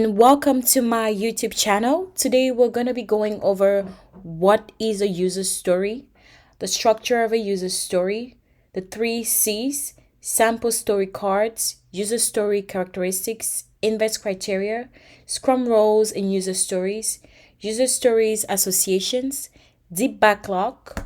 And welcome to my YouTube channel. Today we're going to be going over what is a user story, the structure of a user story, the 3 C's, sample story cards, user story characteristics, inverse criteria, Scrum roles and user stories associations, deep backlog,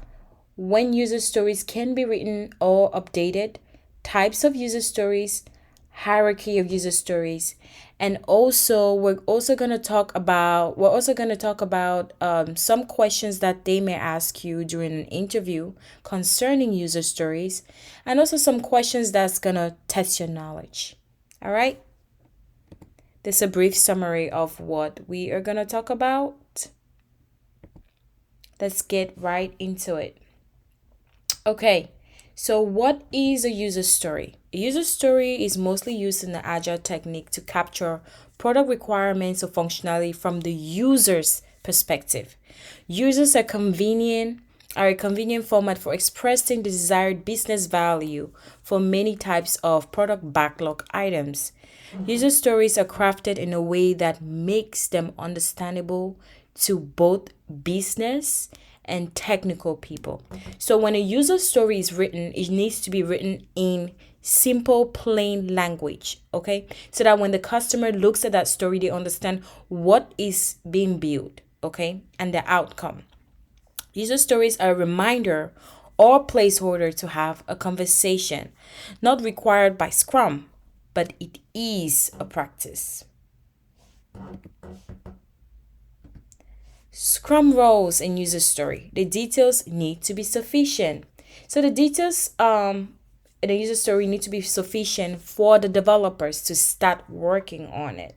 when user stories can be written or updated, types of user stories, hierarchy of user stories, and also we're also going to talk about some questions that they may ask you during an interview concerning user stories, and also some questions that's going to test your knowledge. All right, this is a brief summary of what we are going to talk about. Let's get right into it. Okay, so what is a user story? A user story is mostly used in the Agile technique to capture product requirements or functionality from the user's perspective. Users are a convenient format for expressing the desired business value for many types of product backlog items. User stories are crafted in a way that makes them understandable to both business and technical people. So when a user story is written, it needs to be written in simple, plain language, okay? So that when the customer looks at that story, they understand what is being built, okay? And the outcome. User stories are a reminder or placeholder to have a conversation, not required by Scrum, but it is a practice. Scrum roles and user story. The details need to be sufficient. So the details in the user story need to be sufficient for the developers to start working on it.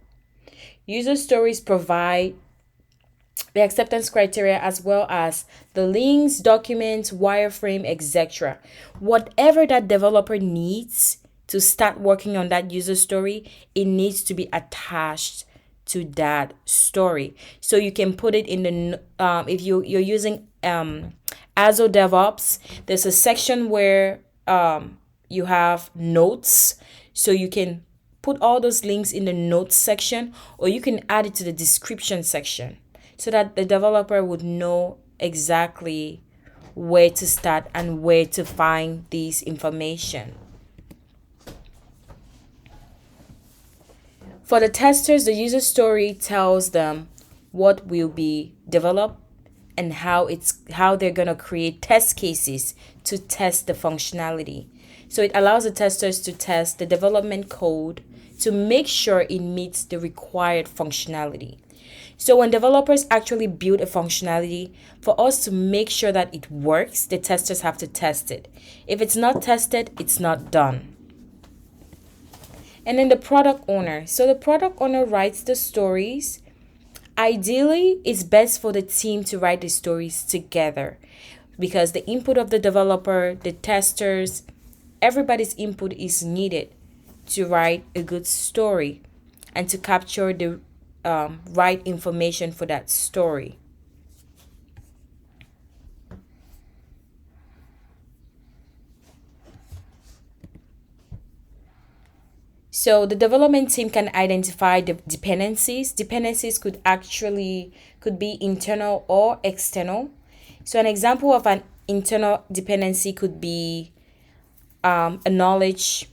User stories provide the acceptance criteria as well as the links, documents, wireframe, etc. Whatever that developer needs to start working on that user story, it needs to be attached to that story. So you can put it in the if you're using Agile DevOps, there's a section where you have notes, so you can put all those links in the notes section, or you can add it to the description section so that the developer would know exactly where to start and where to find this information. For the testers, the user story tells them what will be developed and how they're going to create test cases to test the functionality. So it allows the testers to test the development code to make sure it meets the required functionality. So when developers actually build a functionality, for us to make sure that it works, the testers have to test it. If it's not tested, it's not done. And then the product owner. So the product owner writes the stories. Ideally, it's best for the team to write the stories together because the input of the developer, the testers, everybody's input is needed to write a good story and to capture the right information for that story. So the development team can identify the dependencies. Dependencies could be internal or external. So an example of an internal dependency could be a knowledge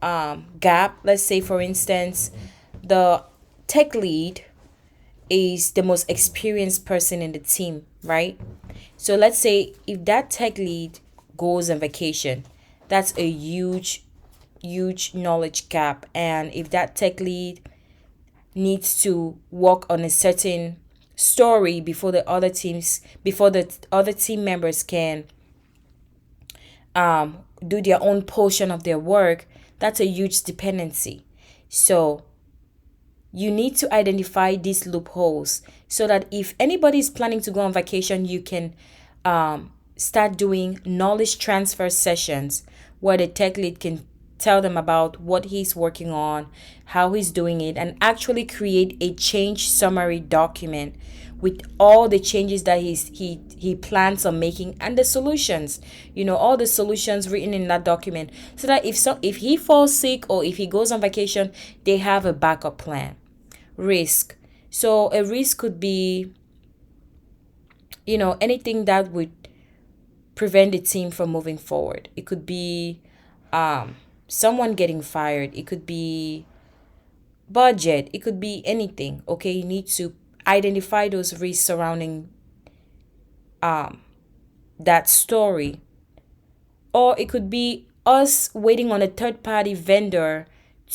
gap. Let's say, for instance, the tech lead is the most experienced person in the team, right? So let's say if that tech lead goes on vacation, that's a huge knowledge gap. And if that tech lead needs to work on a certain story before the other team members can do their own portion of their work, that's a huge dependency. So you need to identify these loopholes so that if anybody is planning to go on vacation, you can start doing knowledge transfer sessions where the tech lead can tell them about what he's working on, how he's doing it, and actually create a change summary document with all the changes that he plans on making and the solutions, all the solutions written in that document, so that if he falls sick or if he goes on vacation, they have a backup plan. Risk. So a risk could be, anything that would prevent the team from moving forward. It could be um, someone getting fired. It could be budget. It could be anything. Okay, you need to identify those risks surrounding um, that story. Or it could be us waiting on a third party vendor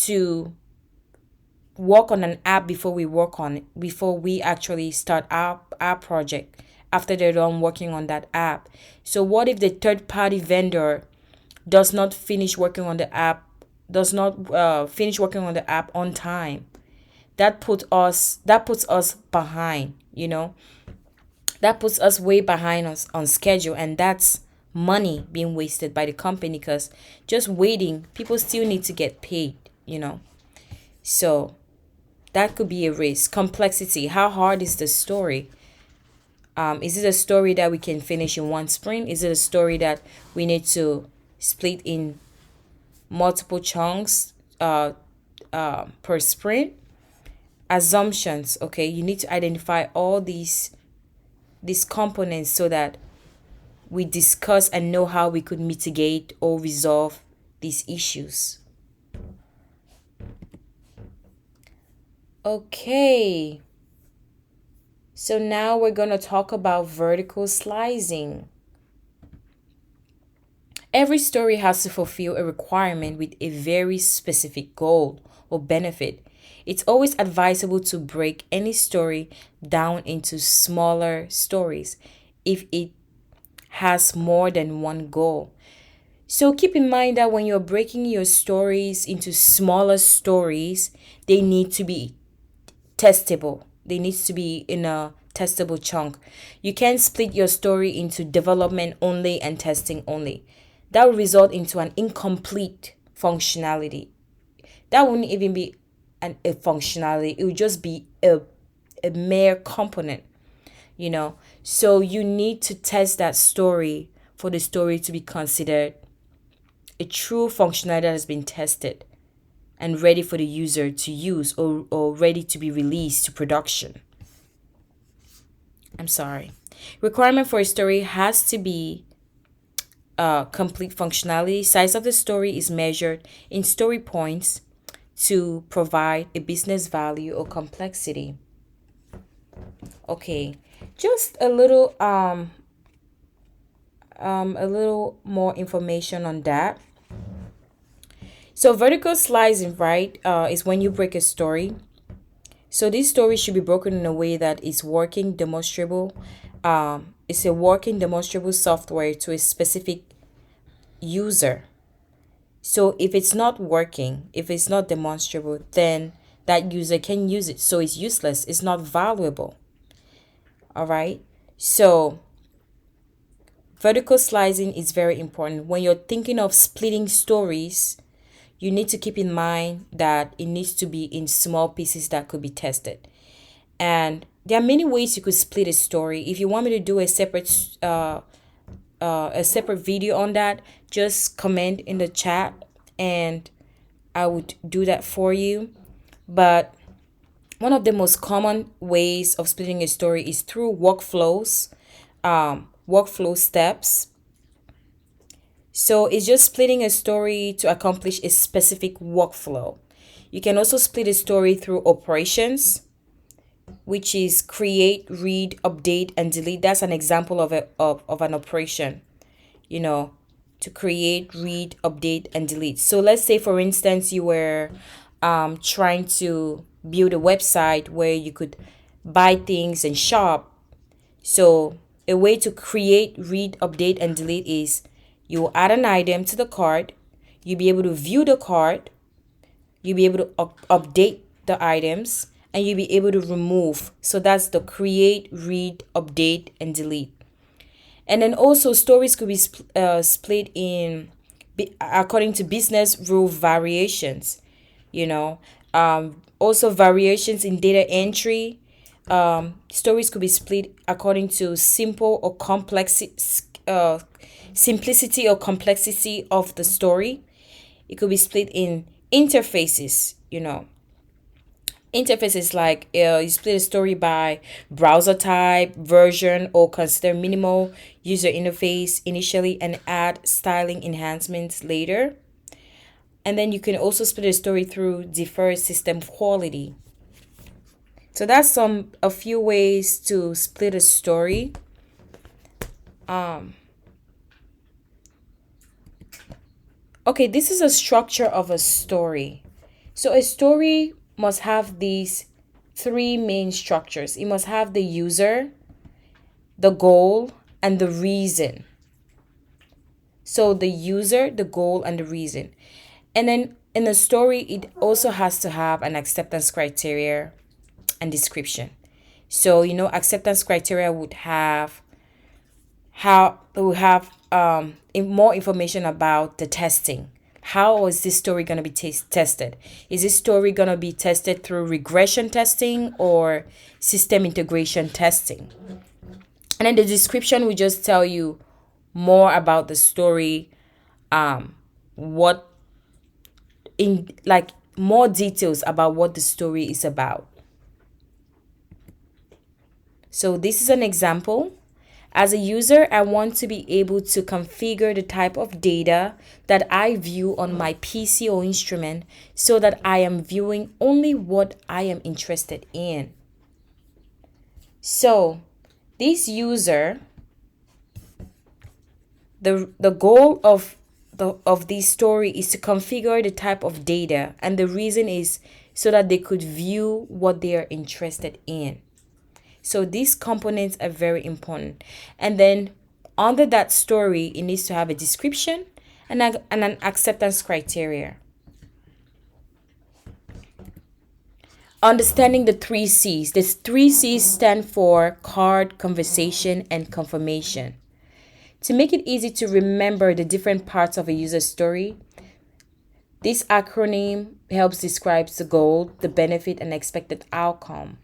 to work on an app before we actually start our project after they're done working on that app. So what if the third party vendor does not finish working on the app, does not finish working on the app on time? That puts us behind, that puts us way behind us on schedule, and that's money being wasted by the company, because just waiting, people still need to get paid. So that could be a risk. Complexity. How hard is the story? Is it a story that we can finish in one sprint? Is it a story that we need to split in multiple chunks per sprint? Assumptions. Okay, you need to identify all these components so that we discuss and know how we could mitigate or resolve these issues. Okay. So now we're going to talk about vertical slicing. Every story has to fulfill a requirement with a very specific goal or benefit. It's always advisable to break any story down into smaller stories if it has more than one goal. So keep in mind that when you're breaking your stories into smaller stories, they need to be testable. They need to be in a testable chunk. You can't split your story into development only and testing only. That will result into an incomplete functionality. That wouldn't even be a functionality. It would just be a mere component, you know. So you need to test that story for the story to be considered a true functionality that has been tested and ready for the user to use, or ready to be released to production. I'm sorry. Requirement for a story has to be complete functionality. Size of the story is measured in story points to provide a business value or complexity. Okay, just a little more information on that. So vertical slicing, right, is when you break a story. So this story should be broken in a way that is working, demonstrable. It's a working, demonstrable software to a specific user. So if it's not working, if it's not demonstrable, then that user can use it. So it's useless. It's not valuable. All right. So vertical slicing is very important. When you're thinking of splitting stories, you need to keep in mind that it needs to be in small pieces that could be tested. And there are many ways you could split a story. If you want me to do a separate video on that, just comment in the chat and I would do that for you. But one of the most common ways of splitting a story is through workflow steps. So it's just splitting a story to accomplish a specific workflow. You can also split a story through operations, which is create, read, update, and delete. That's an example of an operation, you know, to create, read, update, and delete. So let's say, for instance, you were trying to build a website where you could buy things and shop. So a way to create, read, update, and delete is you will add an item to the cart. You'll be able to view the cart. You'll be able to update the items, and you'll be able to remove. So that's the create, read, update, and delete. And then also stories could be split in according to business rule variations. You know, also variations in data entry. Stories could be split according to simplicity or complexity of the story. It could be split in interfaces, Interface is like you split a story by browser type, version, or consider minimal user interface initially and add styling enhancements later. And then you can also split a story through deferred system quality. So that's a few ways to split a story. Okay, this is a structure of a story. So a story must have these three main structures. It must have the user, the goal, and the reason. So the user, the goal, and the reason. And then in the story, it also has to have an acceptance criteria and description. So, acceptance criteria would have more information about the testing. How is this story going to be tested? Is this story going to be tested through regression testing or system integration testing? And then the description will just tell you more about the story, what in like more details about what the story is about. So this is an example. As a user, I want to be able to configure the type of data that I view on my PC or instrument so that I am viewing only what I am interested in. So this user, the goal of this story is to configure the type of data, and the reason is so that they could view what they are interested in. So these components are very important. And then under that story, it needs to have a description and an acceptance criteria. Understanding the three C's. The three C's stand for card, conversation, and confirmation. To make it easy to remember the different parts of a user story, this acronym helps describe the goal, the benefit, and expected outcome.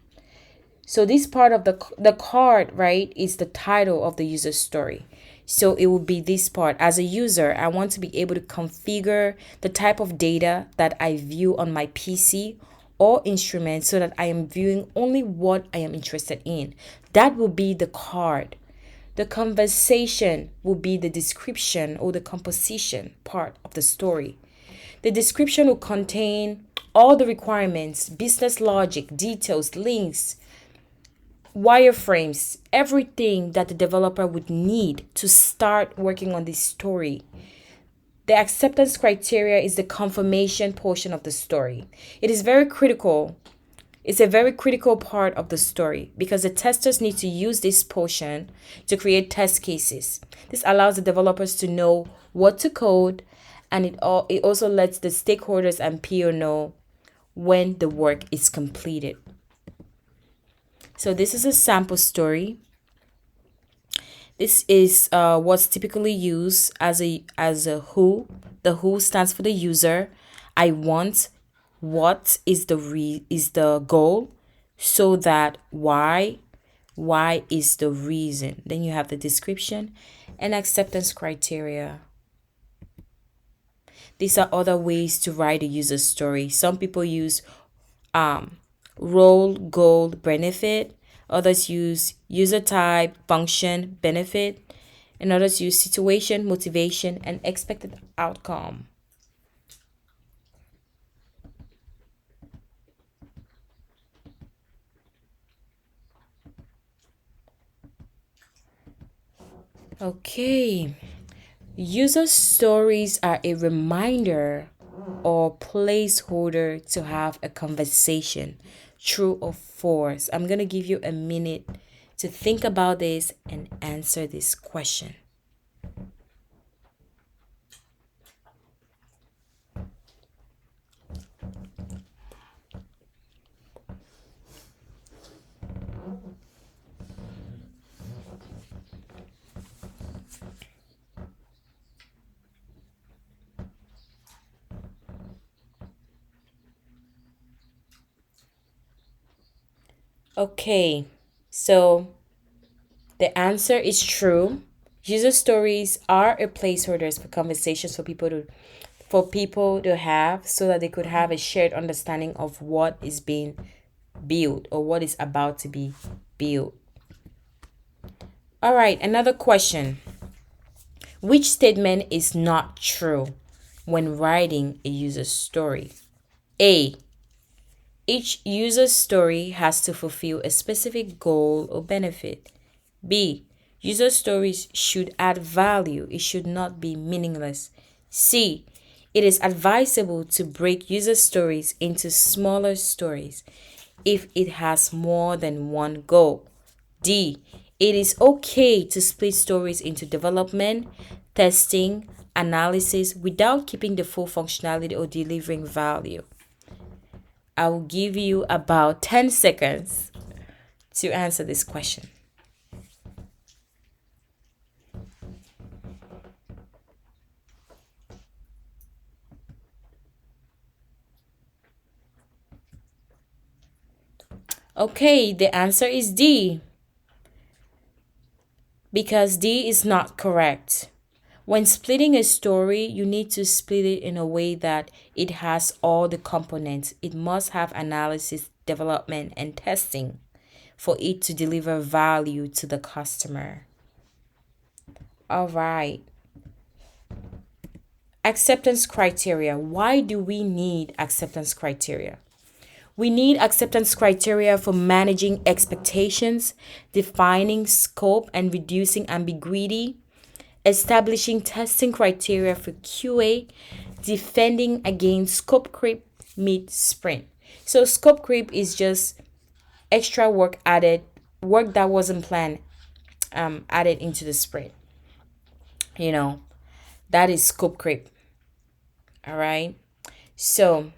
So this part of the card, right, is the title of the user story. So it will be this part. As a user, I want to be able to configure the type of data that I view on my PC or instrument so that I am viewing only what I am interested in. That will be the card. The conversation will be the description or the composition part of the story. The description will contain all the requirements, business logic, details, links, wireframes, everything that the developer would need to start working on this story. The acceptance criteria is the confirmation portion of the story. It is very critical. It's a very critical part of the story because the testers need to use this portion to create test cases. This allows the developers to know what to code, and it also lets the stakeholders and PO know when the work is completed. So this is a sample story. This is what's typically used as a who. The who stands for the user. I want. What is the goal? So that why is the reason. Then you have the description and acceptance criteria. These are other ways to write a user story. Some people use role, goal, benefit. Others use user type, function, benefit. And others use situation, motivation, and expected outcome. Okay. User stories are a reminder or placeholder to have a conversation, true or false. I'm going to give you a minute to think about this and answer this question. Okay, so the answer is true. User stories are a placeholders for conversations for people to have so that they could have a shared understanding of what is being built or what is about to be built. All right, another question. Which statement is not true when writing a user story? A. Each user story has to fulfill a specific goal or benefit. B. User stories should add value, it should not be meaningless. C. It is advisable to break user stories into smaller stories if it has more than one goal. D. It is okay to split stories into development, testing, analysis without keeping the full functionality or delivering value. I will give you about 10 seconds to answer this question. Okay, the answer is D, because D is not correct. When splitting a story, you need to split it in a way that it has all the components. It must have analysis, development, and testing for it to deliver value to the customer. All right. Acceptance criteria. Why do we need acceptance criteria? We need acceptance criteria for managing expectations, defining scope and reducing ambiguity, establishing testing criteria for QA, defending against scope creep mid-sprint. So scope creep is just extra work added, work that wasn't planned, added into the sprint. You know, that is scope creep. All right. So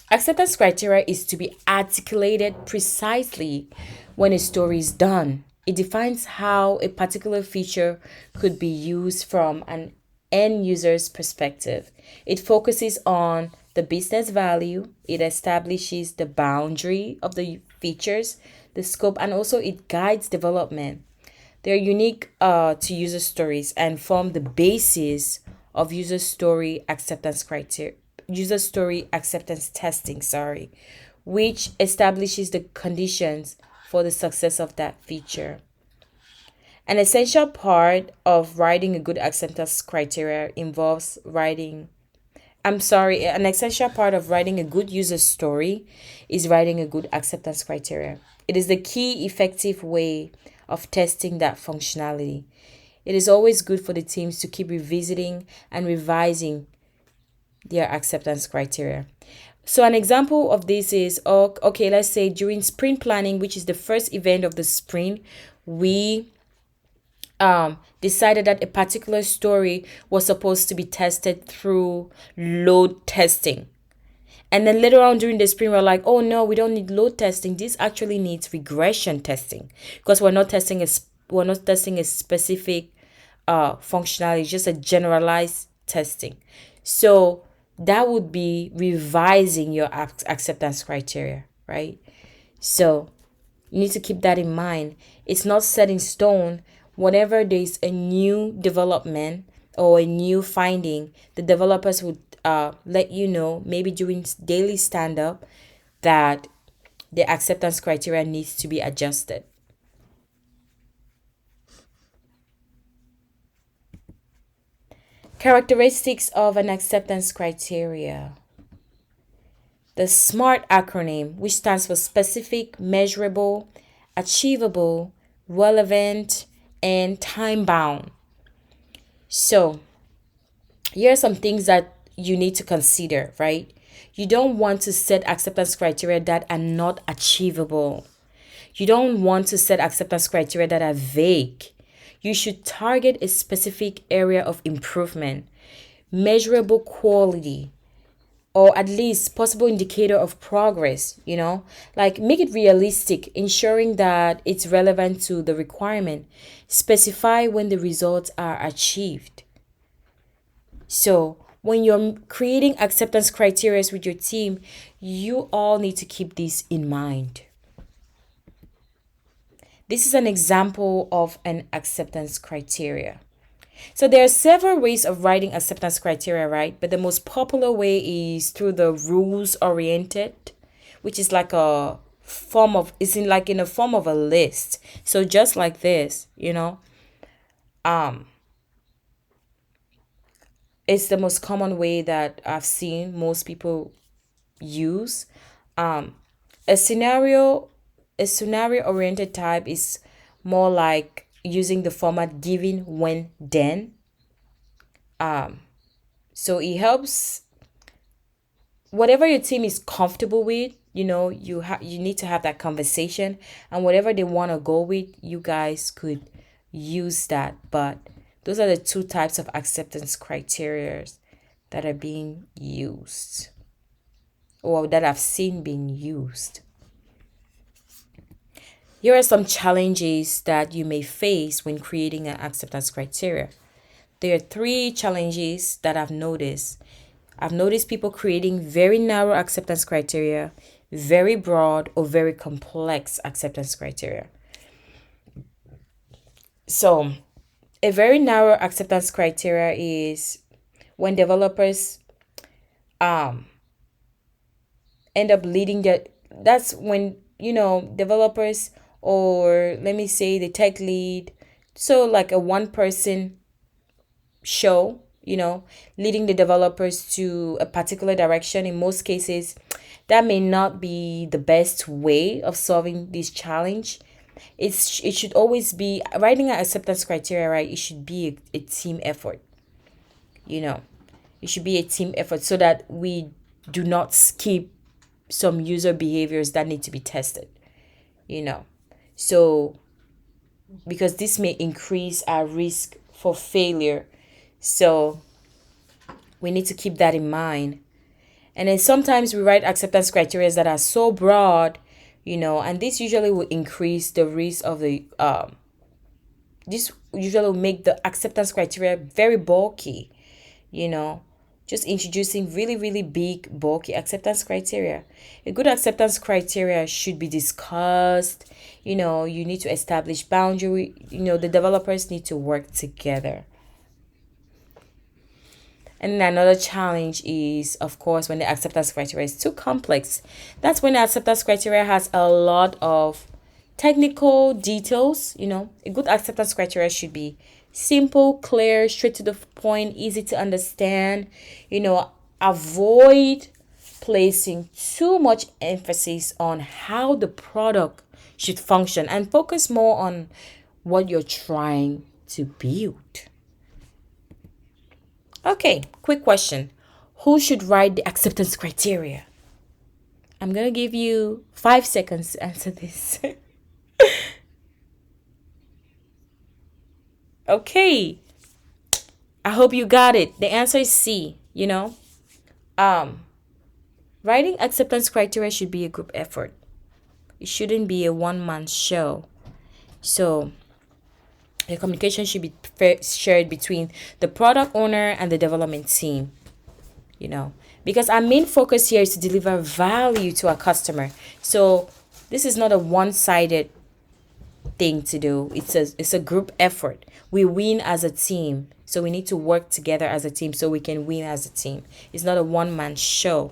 acceptance criteria is to be articulated precisely when a story is done. It defines how a particular feature could be used from an end user's perspective. It focuses on the business value, it establishes the boundary of the features, the scope, and also it guides development. They're unique to user stories and form the basis of user story acceptance criteria, user story acceptance testing, which establishes the conditions for the success of that feature. An essential part of writing a good acceptance criteria involves an essential part of writing a good user story is writing a good acceptance criteria. It is the key effective way of testing that functionality. It is always good for the teams to keep revisiting and revising their acceptance criteria. So an example of this is, okay, let's say during sprint planning, which is the first event of the sprint, we decided that a particular story was supposed to be tested through load testing. And then later on during the sprint, we're like, oh no, we don't need load testing. This actually needs regression testing because we're not testing a specific functionality, just a generalized testing. So that would be revising your acceptance criteria, right? So you need to keep that in mind. It's not set in stone. Whenever there's a new development or a new finding, the developers would let you know, maybe during daily stand up, that the acceptance criteria needs to be adjusted. Characteristics of an acceptance criteria. The SMART acronym, which stands for specific, measurable, achievable, relevant, and time bound. So, here are some things that you need to consider, right? You don't want to set acceptance criteria that are not achievable. You don't want to set acceptance criteria that are vague. You should target a specific area of improvement, measurable quality, or at least possible indicator of progress, like make it realistic, ensuring that it's relevant to the requirement. Specify when the results are achieved. So when you're creating acceptance criteria with your team, you all need to keep this in mind. This is an example of an acceptance criteria. So there are several ways of writing acceptance criteria, right? But the most popular way is through the rules oriented, which is like a form of, it's in like in a form of a list. So just like this, um it's the most common way that I've seen most people use. um a scenario a scenario oriented type is more like using the format given, when, then. So it helps whatever your team is comfortable with. You need to have that conversation, and whatever they want to go with, you guys could use that. But those are the two types of acceptance criteria that are being used, or that I've seen being used. Here are some challenges that you may face when creating an acceptance criteria. There are three challenges that I've noticed. I've noticed people creating very narrow acceptance criteria, very broad, or very complex acceptance criteria. So, a very narrow acceptance criteria is when developers um end up leading that's when developers, or let me say the tech lead, so like a one person show, leading the developers to a particular direction. In most cases, that may not be the best way of solving this challenge. It should always be writing an acceptance criteria, right? It should be a team effort. you know it should be a team effort, so that we do not skip some user behaviors that need to be tested. you know so because this may increase our risk for failure, so we need to keep that in mind. And then sometimes we write acceptance criteria that are so broad, and this usually will increase the risk of this usually will make the acceptance criteria very bulky. you know just introducing really, really big, bulky acceptance criteria. A good acceptance criteria should be discussed. You need to establish boundary. The developers need to work together. And then another challenge is, of course, when the acceptance criteria is too complex. That's when the acceptance criteria has a lot of technical details. A good acceptance criteria should be simple, clear, straight to the point, easy to understand. Avoid placing too much emphasis on how the product should function, and focus more on what you're trying to build. Okay, quick question. Who should write the acceptance criteria? I'm going to give you 5 seconds to answer this. Okay. I hope you got it. The answer is C, Um, Writing acceptance criteria should be a group effort. It shouldn't be a one-man show. So, the communication should be shared between the product owner and the development team. Because our main focus here is to deliver value to our customer. So, this is not a one-sided thing to do. It's a group effort. We win as a team. So we need to work together as a team so we can win as a team. It's not a one-man show.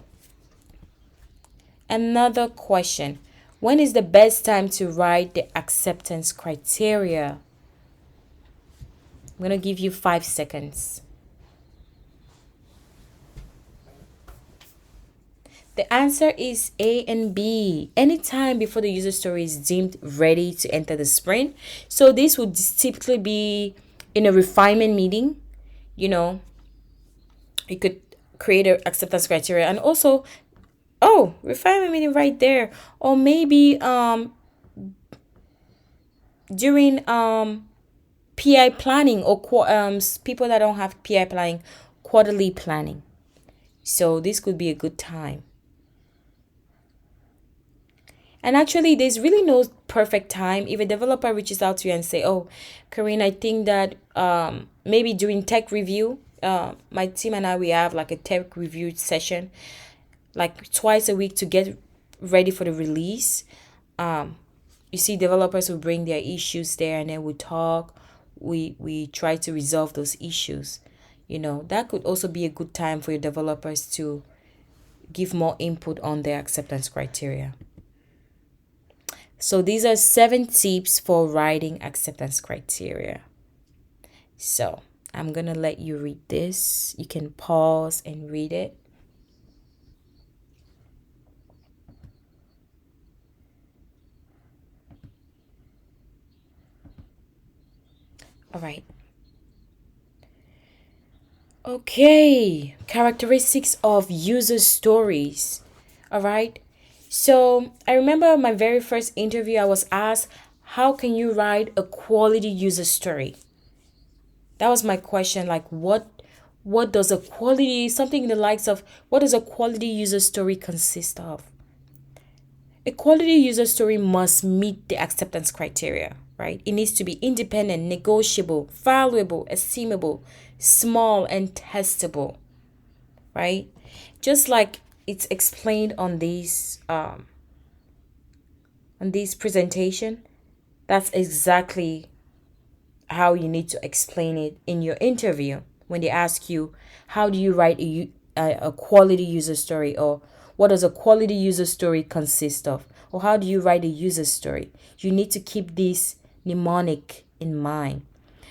Another question. When is the best time to write the acceptance criteria? I'm going to give you 5 seconds. The answer is A and B. Anytime before the user story is deemed ready to enter the sprint. So this would typically be in a refinement meeting. You could create an acceptance criteria, and also, refinement meeting right there. Or maybe during PI planning, or people that don't have PI planning, quarterly planning. So this could be a good time. And actually, there's really no perfect time. If a developer reaches out to you and say, "Oh, Karine, I think that maybe during tech review, my team and I, we have like a tech review session, like twice a week to get ready for the release." You see, developers will bring their issues there, and then we talk. We try to resolve those issues. That could also be a good time for your developers to give more input on their acceptance criteria. So these are 7 tips for writing acceptance criteria. So I'm going to let you read this. You can pause and read it. All right. Okay, characteristics of user stories. All right. So I remember my very first interview, I was asked, how can you write a quality user story? That was my question. Like, what does a quality, something in the likes of, what does a quality user story consist of? A quality user story must meet the acceptance criteria, right? It needs to be independent, negotiable, valuable, estimable, small, and testable, right? Just like it's explained on this presentation, that's exactly how you need to explain it in your interview when they ask you, how do you write a quality user story, or what does a quality user story consist of, or how do you write a user story? You need to keep this mnemonic in mind.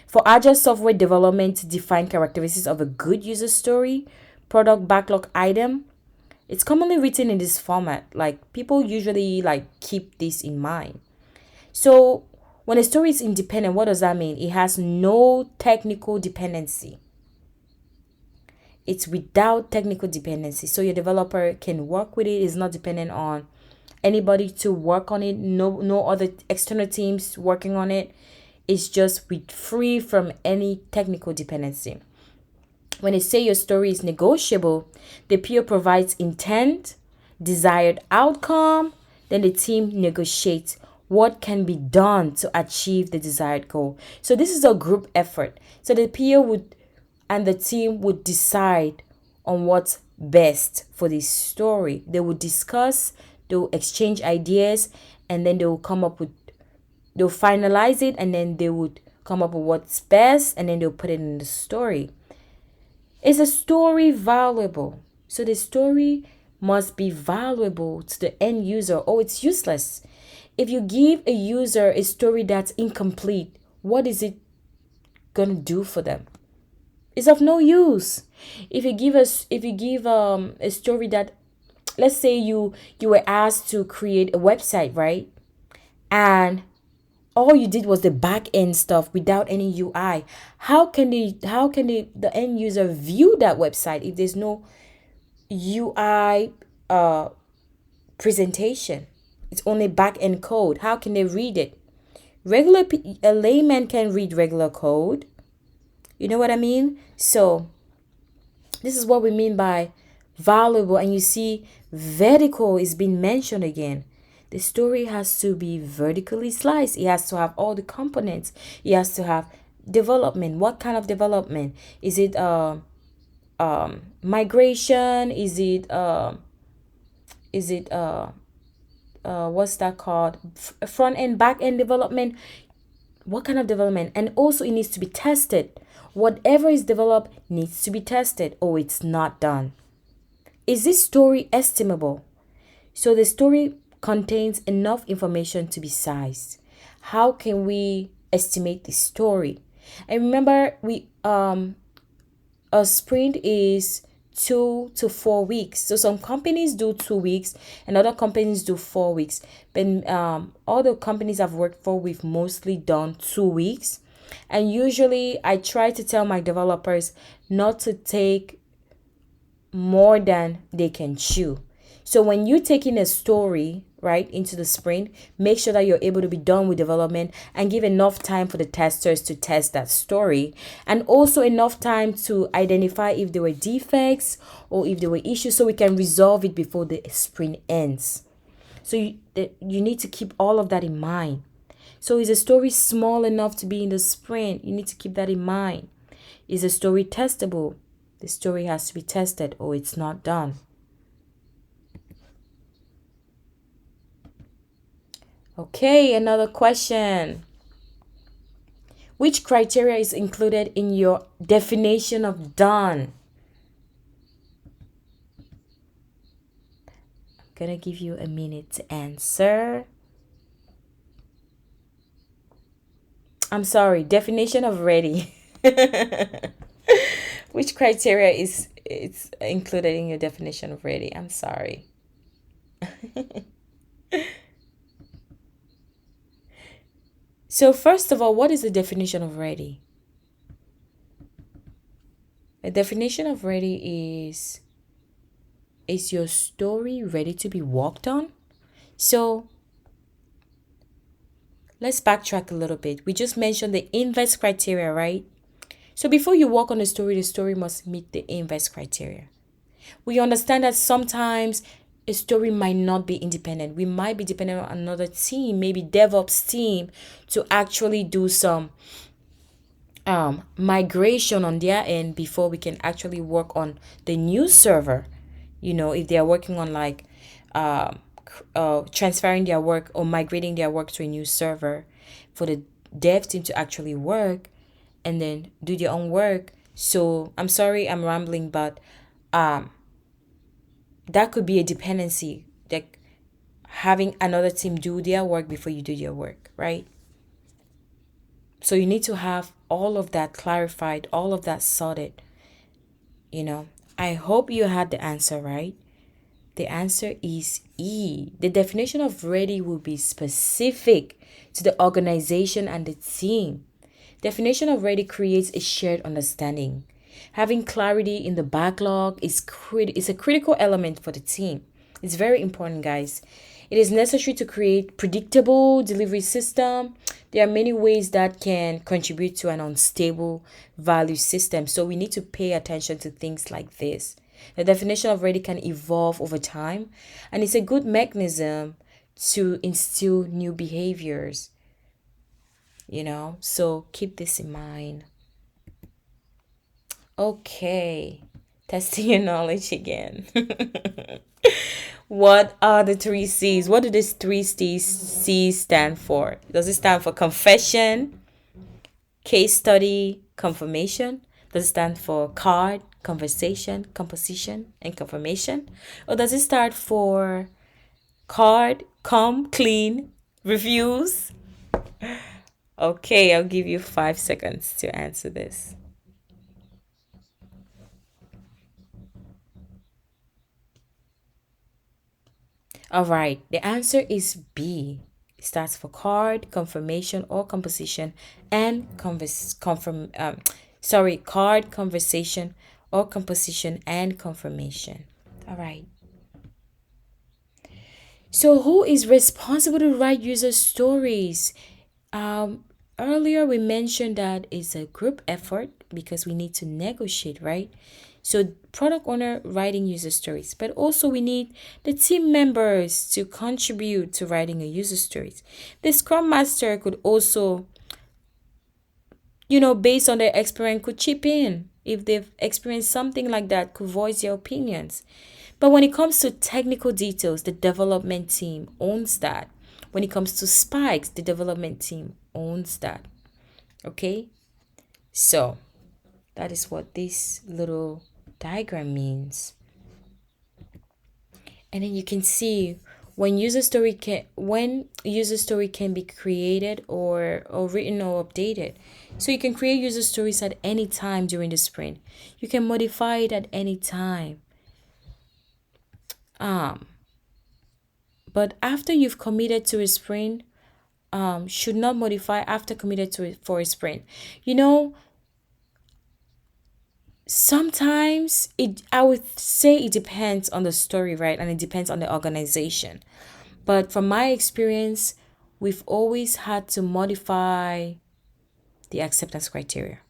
For agile software development to define characteristics of a good user story, product backlog item, it's commonly written in this format. Like, people usually like keep this in mind. So when a story is independent, what does that mean? It has no technical dependency. It's without technical dependency. So your developer can work with it. It's not dependent on anybody to work on it. No other external teams working on it. It's just free from any technical dependency. When they say your story is negotiable, the PO provides intent, desired outcome, then the team negotiates what can be done to achieve the desired goal. So this is a group effort. So the PO would and the team would decide on what's best for this story. They would discuss, they'll exchange ideas, and then they'll finalize it, and then they would come up with what's best, and then they'll put it in the story. Is a story valuable? So the story must be valuable to the end user, or it's useless. If you give a user a story that's incomplete, what is it gonna do for them? It's of no use. If you give a story that, let's say you were asked to create a website, right? And all you did was the back end stuff without any UI. How can the end user view that website if there's no UI presentation? It's only back end code. How can they read it? A layman can read regular code. You know what I mean? So this is what we mean by valuable. And you see, vertical is being mentioned again. The story has to be vertically sliced. It has to have all the components. It has to have development. What kind of development? Is it migration? Is it what's that called? Front end, back end development? What kind of development? And also it needs to be tested. Whatever is developed needs to be tested, or it's not done. Is this story estimable? So the story contains enough information to be sized. How can we estimate the story? And remember, a sprint is 2 to 4 weeks. So some companies do 2 weeks and other companies do 4 weeks. But all the companies I've worked for, we've mostly done 2 weeks. And usually I try to tell my developers not to take more than they can chew. So when you take in a story, right, into the sprint, make sure that you're able to be done with development and give enough time for the testers to test that story, and also enough time to identify if there were defects or if there were issues, so we can resolve it before the sprint ends. So you need to keep all of that in mind. So is a story small enough to be in the sprint? You need to keep that in mind. Is a story testable? The story has to be tested or it's not done. Okay, another question. Which criteria is included in your definition of done? Gonna give you a minute to answer. I'm sorry, definition of ready. Which criteria is it's included in your definition of ready? I'm sorry. So first of all, what is the definition of ready? The definition of ready is your story ready to be worked on? So let's backtrack a little bit. We just mentioned the inverse criteria, right? So before you work on the story must meet the inverse criteria. We understand that sometimes a story might not be independent. We might be dependent on another team, maybe DevOps team, to actually do some migration on their end before we can actually work on the new server. If they are working on like transferring their work or migrating their work to a new server for the dev team to actually work and then do their own work. So I'm sorry I'm rambling, but that could be a dependency, like having another team do their work before you do your work, right? So you need to have all of that clarified, all of that sorted. I hope you had the answer right. The answer is E. The definition of ready will be specific to the organization and the team. Definition of ready creates a shared understanding. Having clarity in the backlog is a critical element for the team. It's very important, guys. It is necessary to create predictable delivery system. There are many ways that can contribute to an unstable value system. So we need to pay attention to things like this. The definition of ready can evolve over time, and it's a good mechanism to instill new behaviors. So keep this in mind. Okay, testing your knowledge again. What are the three C's? What do these three C's stand for? Does it stand for confession, case study, confirmation? Does it stand for card, conversation, composition, and confirmation? Or does it start for card, clean, reviews? Okay, I'll give you 5 seconds to answer this. All right, the answer is B. It starts for card, confirmation, or composition, and card, conversation, or composition and confirmation. All right. So, who is responsible to write user stories? Um, Earlier we mentioned that it's a group effort because we need to negotiate, right? So product owner writing user stories, but also we need the team members to contribute to writing a user stories. The Scrum Master could also, based on their experience, could chip in if they've experienced something like that, could voice their opinions. But when it comes to technical details, the development team owns that. When it comes to spikes, the development team owns that. Okay? So, that is what this little diagram means. And then you can see when user story can be created or written or updated. So you can create user stories at any time during the sprint. You can modify it at any time. But after you've committed to a sprint, should not modify after committed to it for a sprint. Sometimes I would say it depends on the story, right? And it depends on the organization. But from my experience, we've always had to modify the acceptance criteria.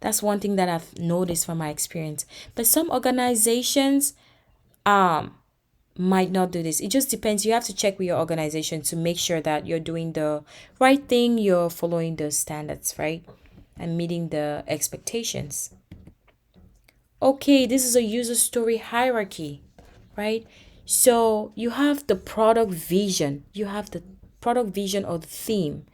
That's one thing that I've noticed from my experience. But some organizations might not do this. It just depends. You have to check with your organization to make sure that you're doing the right thing, you're following the standards, right? And meeting the expectations. Okay, this is a user story hierarchy, right? So you have the product vision, you have the product vision or the theme.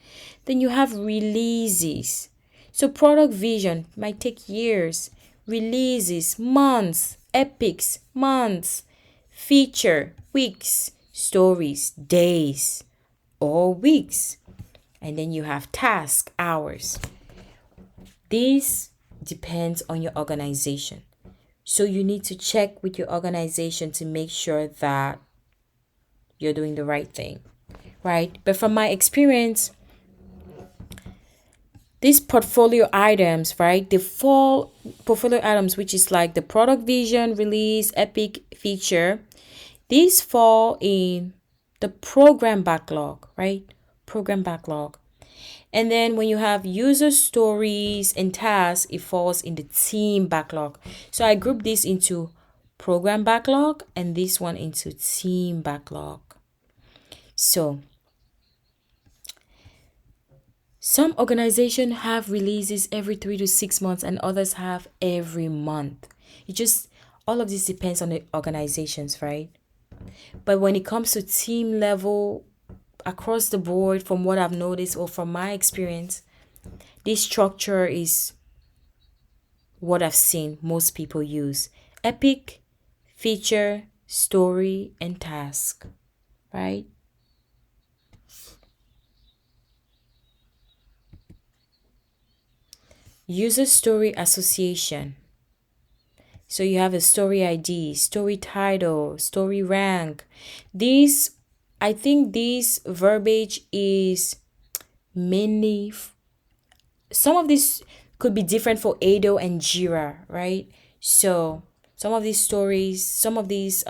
Then you have releases. So product vision might take years, releases, months, epics, months, feature, weeks, stories, days, or weeks. And then you have task, hours. This depends on your organization. So you need to check with your organization to make sure that you're doing the right thing, right? But from my experience, these portfolio items, right? The fall portfolio items, which is like the product vision, release, epic, feature, these fall in the program backlog, right? Program backlog. And then when you have user stories and tasks, it falls in the team backlog. So I group this into program backlog and this one into team backlog. So some organizations have releases every 3 to 6 months and others have every month. It just, all of this depends on the organizations, right? But when it comes to team level, across the board, from what I've noticed or from my experience, this structure is what I've seen most people use: epic, feature, story, and task, right? User story association. So you have a story ID, story title, story rank. These, I think this verbiage is mainly, some of this could be different for Ado and Jira, right? So some of these stories, some of these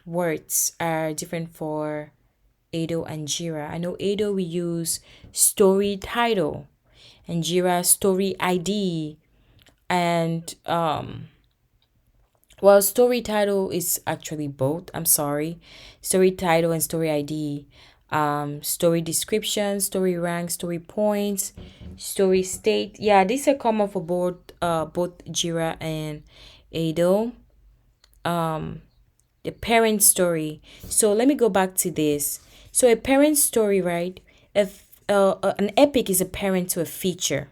words are different for Ado and Jira. I know Ado we use story title and Jira story ID, and well, story title is actually both. I'm sorry. Story title and story ID. Story description, story rank, story points, story state. Yeah, these are common for both Jira and Ado. The parent story. So let me go back to this. So a parent story, right? If an epic is a parent to a feature.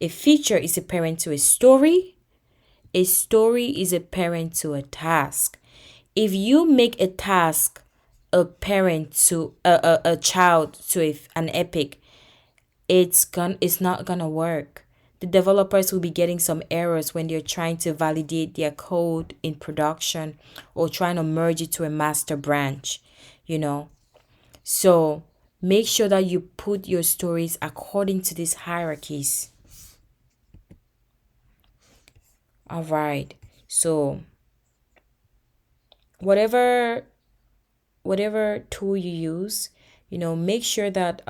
A feature is a parent to a story. A story is a parent to a task. If you make a task a parent to a child to an epic, it's not gonna work. The developers will be getting some errors when they're trying to validate their code in production or trying to merge it to a master branch, you know. So make sure that you put your stories according to these hierarchies. All right. So whatever tool you use, make sure that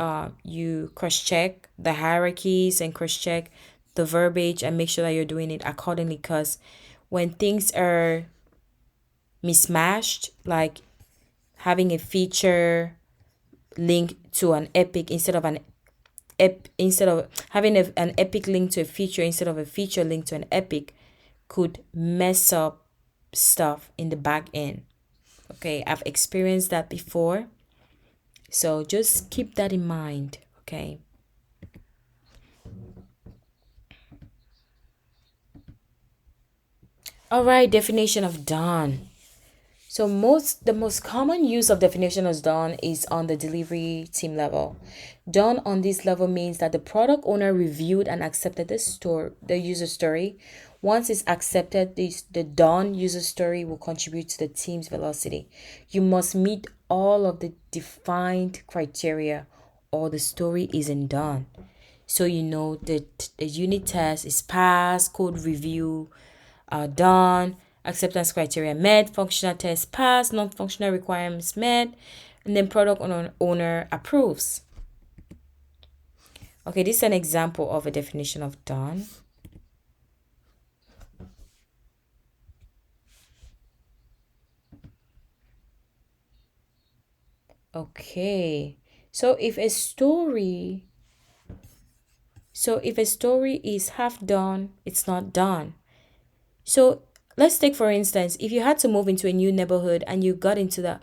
you cross check the hierarchies and cross check the verbiage and make sure that you're doing it accordingly, because when things are mismatched, like having a feature link to an epic instead of instead of having an epic link to a feature instead of a feature link to an epic, could mess up stuff in the back end. Okay, I've experienced that before. So just keep that in mind, okay? All right, definition of done. So the most common use of definition as done is on the delivery team level. Done on this level means that the product owner reviewed and accepted the user story. Once it's accepted, the done user story will contribute to the team's velocity. You must meet all of the defined criteria or the story isn't done. So that the unit test is passed, code review done, acceptance criteria met, functional test passed, non-functional requirements met, and then product owner approves. Okay, this is an example of a definition of done. Okay, so if a story is half done, it's not done. So let's take for instance, if you had to move into a new neighborhood and you got into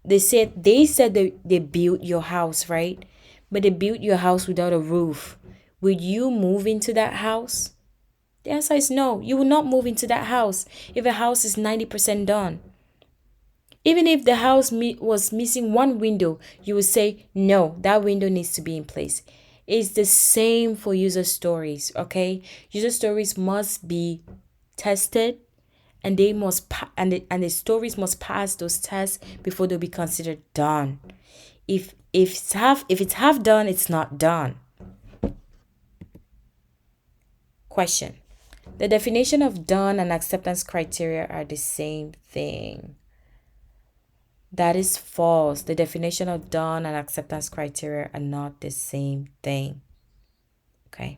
they said they built your house, right? But they built your house without a roof. Would you move into that house? The answer is no. You will not move into that house if a house is 90% done. Even if the house was missing one window, you would say, no, that window needs to be in place. It's the same for user stories, okay? User stories must be tested, and they must and the stories must pass those tests before they'll be considered done. If it's half done, it's not done. Question. The definition of done and acceptance criteria are the same thing. That is false. The definition of done and acceptance criteria are not the same thing. Okay.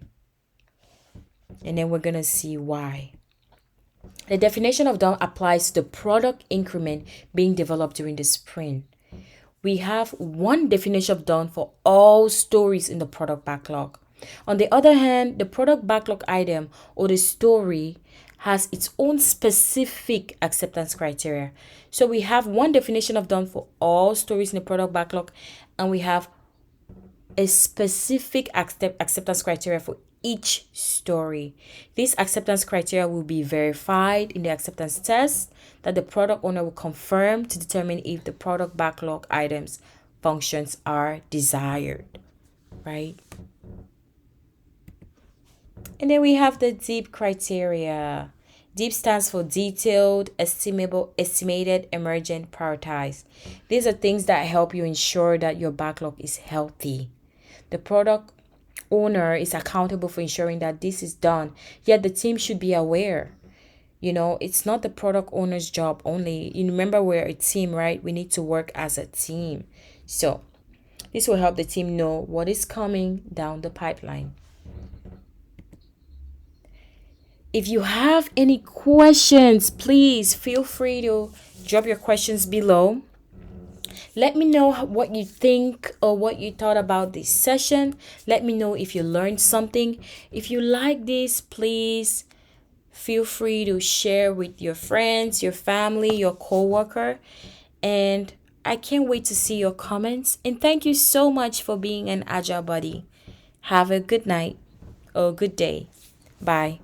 And then we're going to see why. The definition of done applies to the product increment being developed during the sprint. We have one definition of done for all stories in the product backlog. On the other hand, the product backlog item or the story has its own specific acceptance criteria. So we have one definition of done for all stories in the product backlog, and we have a specific acceptance criteria for each story. These acceptance criteria will be verified in the acceptance test that the product owner will confirm to determine if the product backlog items functions are desired, right? And then we have the DEEP criteria. DEEP stands for detailed, estimable, estimated, emergent, prioritized. These are things that help you ensure that your backlog is healthy. The product owner is accountable for ensuring that this is done, yet the team should be aware. It's not the product owner's job only. You remember, we're a team, right? We need to work as a team. So this will help the team know what is coming down the pipeline. If you have any questions, please feel free to drop your questions below. Let me know what you think or what you thought about this session. Let me know if you learned something. If you like this, please feel free to share with your friends, your family, your coworker. And I can't wait to see your comments. And thank you so much for being an Agile buddy. Have a good night or good day. Bye.